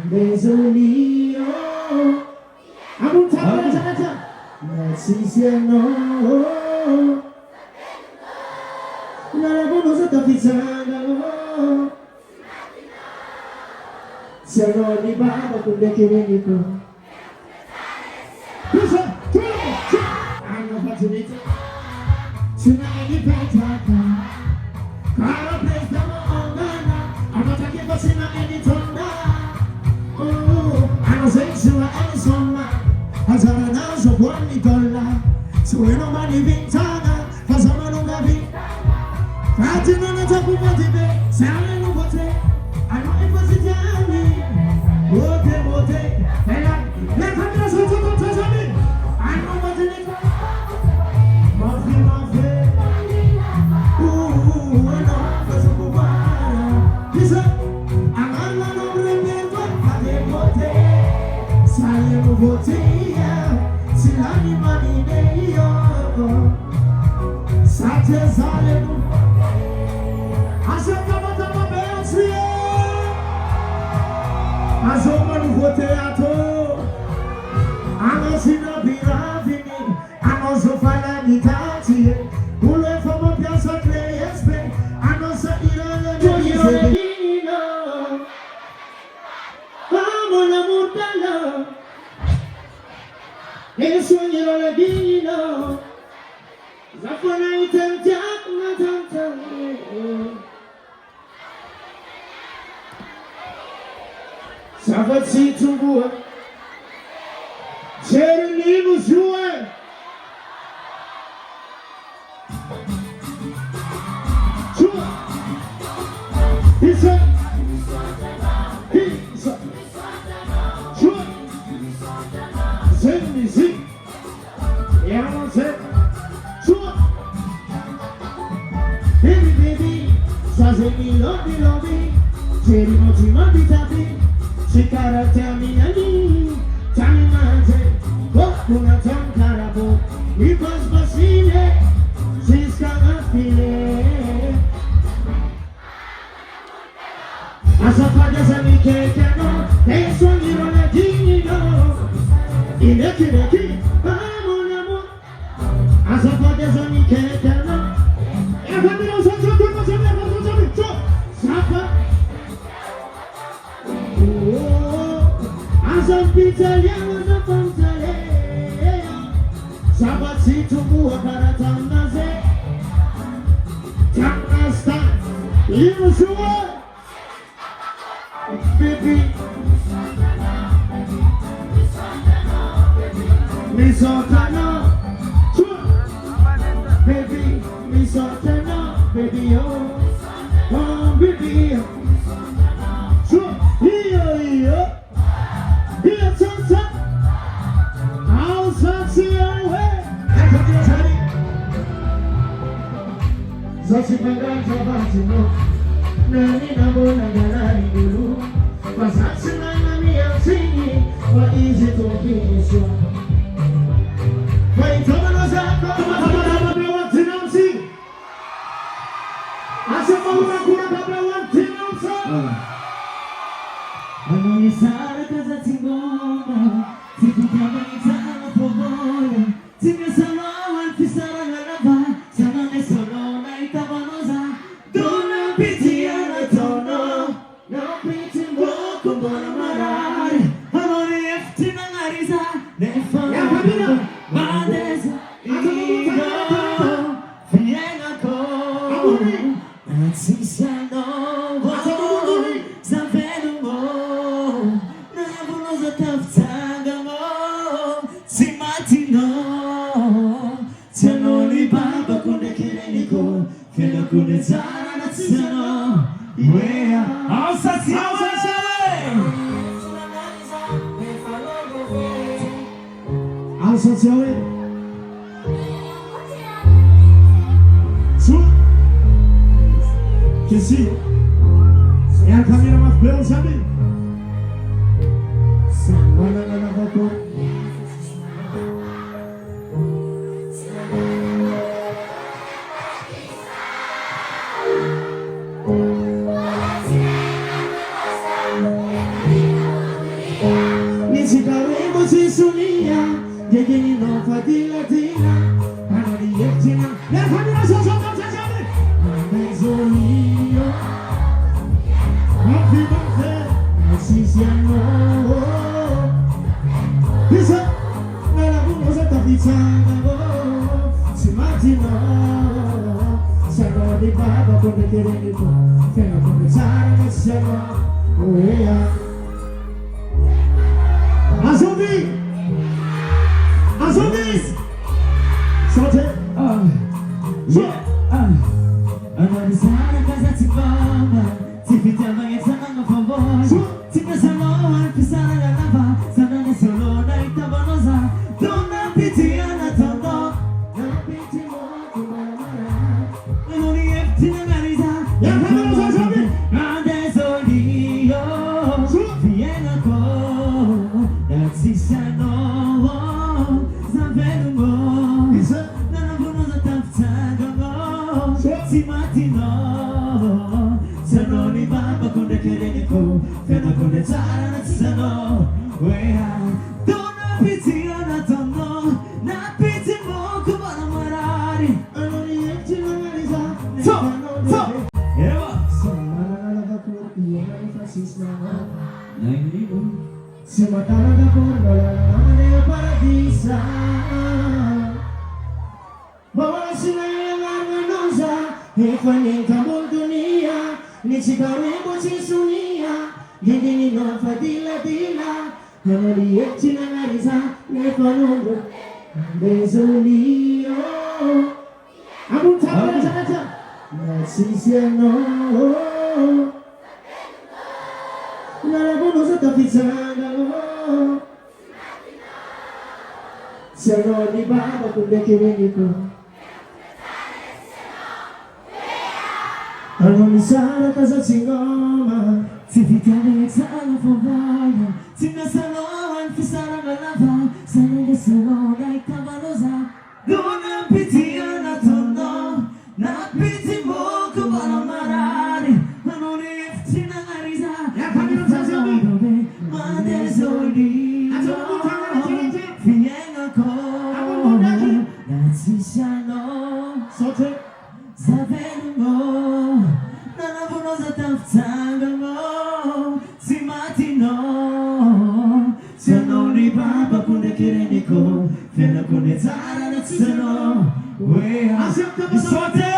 There's only you. I'm talking about that's easy, no. Narabuno sa tapizana. Siano ni baba kunde kiwini ko. Listen, I'm about to meet you. Tonight you better come. Kara place na mo ongana. I'm not talking about sina any tonda. Oh, I'm saying you are any soma. Hazara na so kwani dola. So we no money bintana. Hazama no gabi. Kati no na tapu motive. Sale no bote. I know it was a jammy. Bote. Let me so to me. I know what it is. Mafia. Ooh, I know what's up with why. Listen, I'm not no remember. I didn't bote. Sale no bote. Silani mani de yo. Sate sale no. Azoma no teatro, anosina biravini, anosofala mitati, ule fomo piazza cleespe, anosa irene moyino, vamo la mutala, e sogno la vino, zafona intentia una tanta. Savati tungua, Jeremy Muzue. Chua, Isa, Chua, Zenizi, Yamase, Chua, baby, Sazemi lobby, Jeremy Motitabi. Shikara terminali, tamimante, kokuna tamkarabo, because basile, siskana file. Asapada zamike kano, eso nirona dinino, ineki, amonamo. Asapada zamike kano, everybody else Sapa. Some Italiano na pantale, Sabati tumbua karatanaze, Tanasta, Yusua, baby, Misotano, baby, Misotano, baby, oh, baby, here. Zosi panganta batino, nani na bona galari dulu. Pasatsi na nami ansini, wa easy to finish. Wait, tomano zako, tomano wantina msi. Asema unakuna kabla wantina msa. Anoni sara kaza tingoma, tikutama itana pogoya, tinga salawa antisara nalaba, sanane solo na itabanoza, dona piti anatono, no piti mboko mbona marari, anoni efti na ngariza, nefana, badeza, igo, fiena ko, natsisiano, zavenu mo, nabunoza taftanga mo, simatino, tianoli baba kunde kireniko, fena kunde zara natsano, yeah, alsa siawe, su, que si, é a câmera mais bela, sabe? Olha na boca. karibu sisulia Jijini no fadila tina Anani yektina Ya kamera soso mtachani Amezolio Happy birthday Sisi ano Bisa Nala kuno sa tapitanga Simati no Sano di baba Kone kireni ko Kena kone chara na siyano Oh yeah Azubi Azubis Sote Yeah Ano di sana casa tigoma Tipita mga sana nga favor Tika saloan pisana nga lava Sana ni solo na itabanoza Dona piti ana tondo Napiti mo kumamara Ano ni efti na ngariza Yan kami sa sabi Ande solio Vienna ko Nagsisano Sabihin mo Nanabuno sa taftaga mo Si Matino Sano ni Baba kung nakinig ko Kaya kung natsara na sano Wea Doon napitiyan na tono Napiti mo kung walang marari Ano ni Ekchi na nga isa Ewa Sa mananalaga ko Iyan ang Francis na nga Nainilibo Si matalaga ko Wala naman ay paradisa Bawala sila yung anganosa Ifanika mo dunia Nichikaribu sisunia Gini no fadila dila Namali Ekchi na nga isa Nefanungo Bezolio Abang tawa na sana Nasisiano Nalabuno sa tapitanga Sano ni Baba kung nakinig ko Ano ni Sara ka sa singoma Tipita mga sana favor Tika saloan pisana nga lava Sana ni solo na itabanoza Doon ang pitiyan na tono Napiti mo kung walang marari Ano ni efti na ngariza Ya kami ng sasabi Madezolio At sa mga tanga na chiniti Vienna ko Abang mundaki Nagsisano Sote Sabihin mo Nanabuno sa taftaga mo Si Matino Sano ni Baba kung nakinig ko Kaya kung natsara na sano Wea Asyap ka ba sa Sote